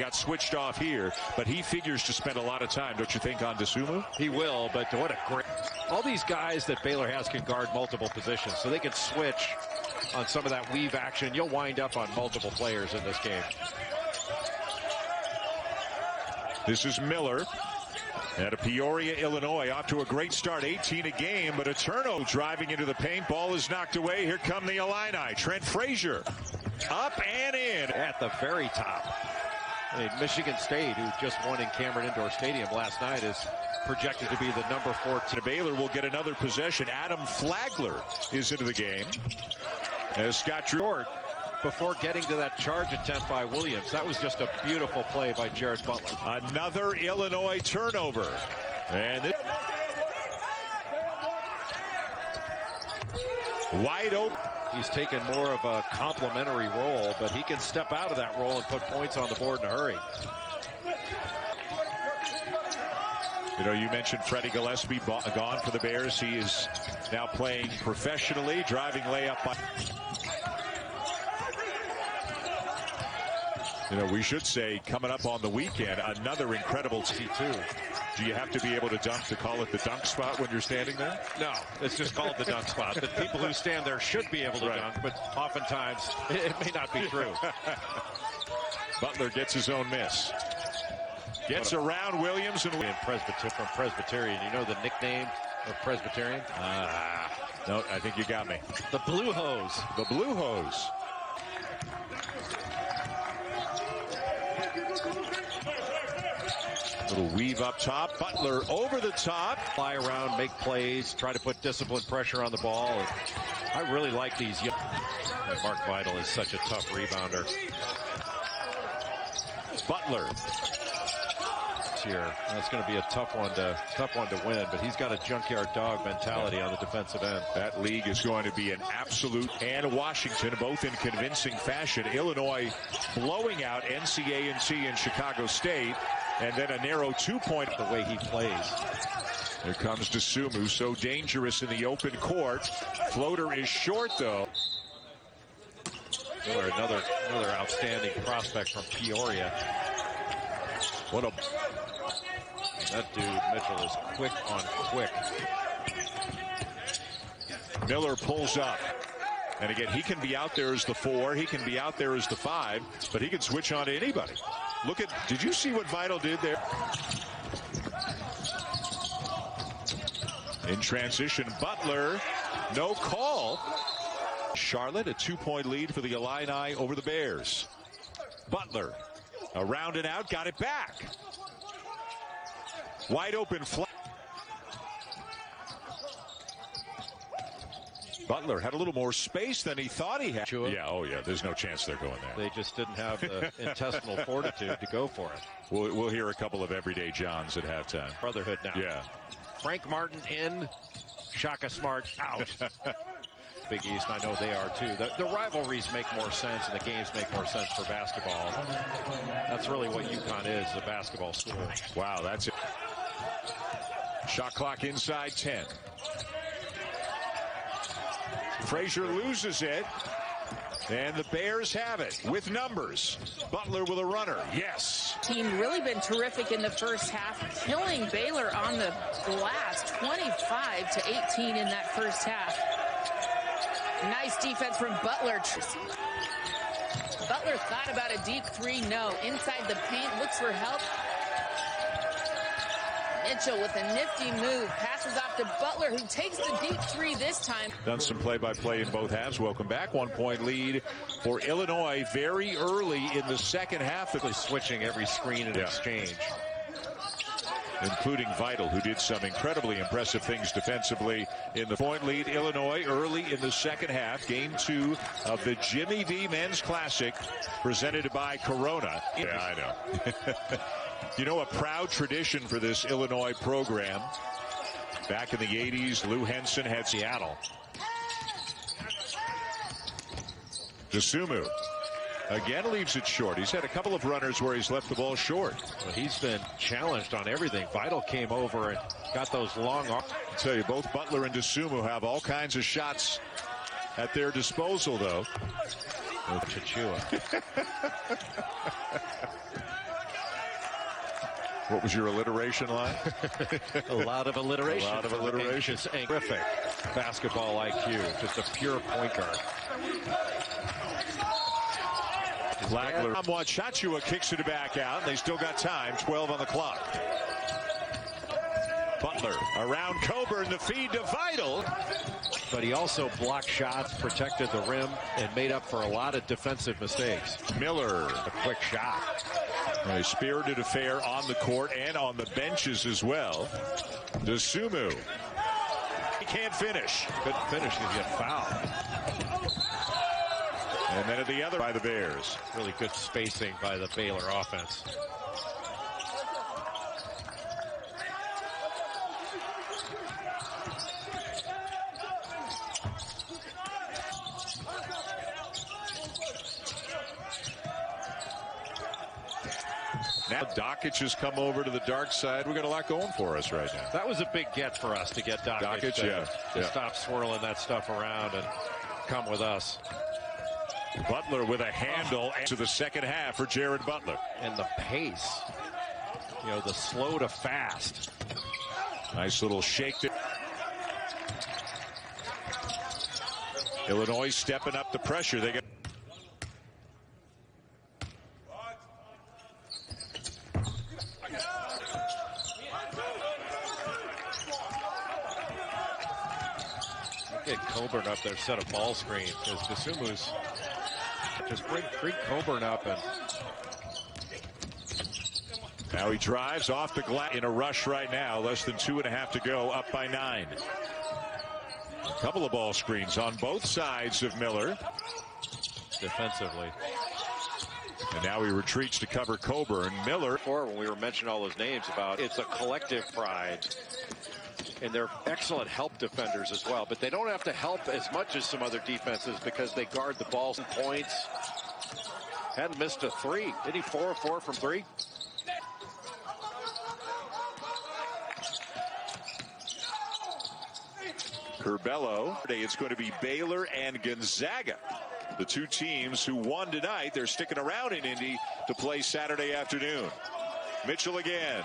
got switched off here, but he figures to spend a lot of time, don't you think, on Dosunmu? He will, but what a great... All these guys that Baylor has can guard multiple positions, so they can switch on some of that weave action. You'll wind up on multiple players in this game. This is Miller out of Peoria, Illinois, off to a great start, 18 a game, but a turnover driving into the paint. Ball is knocked away. Here come the Illini. Trent Frazier up and in. At the very top. I mean, Michigan State, who just won in Cameron Indoor Stadium last night, is projected to be the number 14. Baylor will get another possession. Adam Flagler is into the game. As Scott Drew before getting to that charge attempt by Williams. That was just a beautiful play by Jared Butler. Another Illinois turnover. And wide open. He's taken more of a complimentary role, but he can step out of that role and put points on the board in a hurry. You know, you mentioned Freddie Gillespie gone for the Bears. He is now playing professionally, driving layup by... You know, we should say, coming up on the weekend, another incredible T2. Do you have to be able to dunk to call it the dunk spot when you're standing there? No, it's just called the dunk spot. The people who stand there should be able to dunk, but oftentimes it may not be true. Butler gets his own miss. Gets around Williams and from Presbyterian. You know the nickname of Presbyterian? No, I think you got me. The Blue Hose. The Blue Hose. Little weave up top. Butler over the top. Fly around, make plays, try to put disciplined pressure on the ball. I really like these young... Mark Vital is such a tough rebounder. Butler. Here, that's going to be a tough one to win, but he's got a junkyard dog mentality on the defensive end. That league is going to be an absolute, and Washington both in convincing fashion. Illinois blowing out NCA&T and Chicago State, and then a narrow 2-point. The way he plays. Here comes Dosunmu, so dangerous in the open court. Floater is short though. Miller, another outstanding prospect from Peoria. What a... That dude, Mitchell, is quick on quick. Miller pulls up. And again, he can be out there as the 4. He can be out there as the 5. But he can switch on to anybody. Look at... Did you see what Vital did there? In transition, Butler. No call. Charlotte, a 2-point lead for the Illini over the Bears. Butler. Around and out. Got it back. Wide open flat. Butler had a little more space than he thought he had. Sure. Yeah, oh yeah, there's no chance they're going there. They just didn't have the intestinal fortitude to go for it. We'll hear a couple of everyday Johns at halftime. Brotherhood now. Yeah. Frank Martin in, Shaka Smart out. Big East, I know they are too. The rivalries make more sense and the games make more sense for basketball. That's really what UConn is, a basketball school. Wow, that's it. Shot clock inside 10. Frazier loses it. And the Bears have it with numbers. Butler with a runner. Yes. Team really been terrific in the first half, killing Baylor on the glass, 25-18 in that first half. Nice defense from Butler. Butler thought about a deep 3. No. Inside the paint, looks for help. Mitchell with a nifty move, passes off to Butler, who takes the deep 3 this time. Done some play-by-play in both halves. Welcome back. 1-point lead for Illinois very early in the second half. Switching every screen and exchange. Including Vital, who did some incredibly impressive things defensively in the point lead. Illinois early in the second half. Game 2 of the Jimmy V Men's Classic presented by Corona. Yeah, I know. You know, a proud tradition for this Illinois program. Back in the 80s, Lou Henson had Seattle. Dosunmu again leaves it short. He's had a couple of runners where he's left the ball short. Well, he's been challenged on everything. Vital came over and got those long arms. I'll tell you, both Butler and Dosunmu have all kinds of shots at their disposal, though. Chichua. What was your alliteration line? A lot of alliteration. A lot of alliteration. Terrific basketball IQ. Just a pure point guard. Flagler. Chachua kicks it back out. They still got time. 12 on the clock. Butler around Coburn. The feed to Vital. But he also blocked shots, protected the rim, and made up for a lot of defensive mistakes. Miller. A quick shot. A spirited affair on the court and on the benches as well. Dosunmu. He can't finish. Couldn't finish because he got fouled. And then at the other by the Bears. Really good spacing by the Baylor offense. Now Dockich has come over to the dark side. We've got a lot going for us right now. That was a big get for us to get Dockich to stop swirling that stuff around and come with us. Butler with a handle to the second half for Jared Butler. And the pace, you know, the slow to fast. Nice little shake. Illinois stepping up the pressure. They get. Get Coburn up there, set a ball screen because Dosunmu's just bring Coburn up. And now he drives off the glass in a rush right now. Less than 2.5 to go, up by 9. A couple of ball screens on both sides of Miller. Defensively. And now he retreats to cover Coburn. Miller. Before, when we were mentioning all those names about it's a collective pride. And they're excellent help defenders as well. But they don't have to help as much as some other defenses because they guard the ball some points. Hadn't missed a 3. Did he 4 of 4 from 3? Curbelo. It's going to be Baylor and Gonzaga. The two teams who won tonight, they're sticking around in Indy to play Saturday afternoon. Mitchell again.